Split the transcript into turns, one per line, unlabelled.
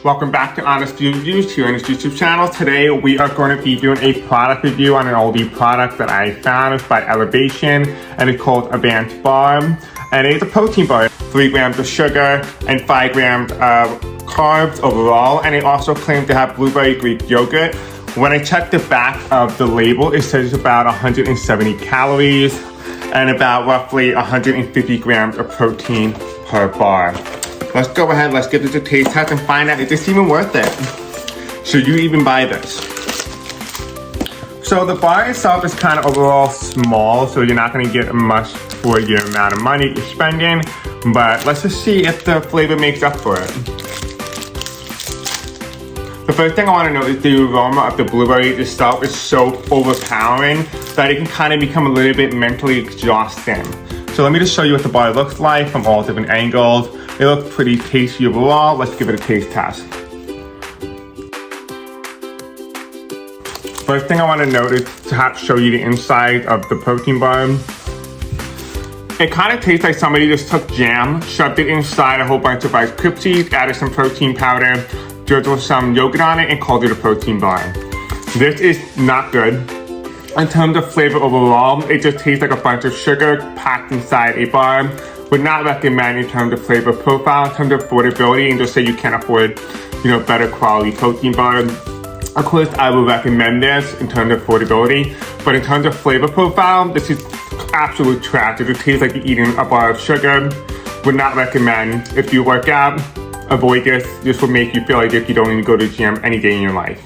Welcome back to Honest View Reviews here on this YouTube channel. Today we are going to be doing a product review on an Aldi product that I found. It's by Elevation and it's called Advanced Bar. And it's a protein bar, 3 grams of sugar and 5 grams of carbs overall. And it also claims to have blueberry Greek yogurt. When I checked the back of the label, it says it's about 170 calories and about roughly 150 grams of protein per bar. Let's go ahead, let's get this a taste test and find out if it's even worth it. Should you even buy this? So the bar itself is kind of overall small, so you're not going to get much for your amount of money you're spending, but let's just see if the flavor makes up for it. The first thing I want to note is the aroma of the blueberry itself is so overpowering that it can kind of become a little bit mentally exhausting. So let me just show you what the bar looks like from all different angles. It looks pretty tasty overall. Let's give it a taste test. First thing I want to note is to show you the inside of the protein bar. It kind of tastes like somebody just took jam, shoved it inside a whole bunch of Rice Krispies, added some protein powder, drizzled some yogurt on it, and called it a protein bar. This is not good. In terms of flavor overall, it just tastes like a bunch of sugar packed inside a bar. Would not recommend in terms of flavor profile, in terms of affordability, and just say you can't afford, better quality protein bar. Of course, I would recommend this in terms of affordability, but in terms of flavor profile, this is absolute trash. It just tastes like you're eating a bar of sugar. Would not recommend. If you work out, avoid this. This will make you feel like if you don't even go to the gym any day in your life.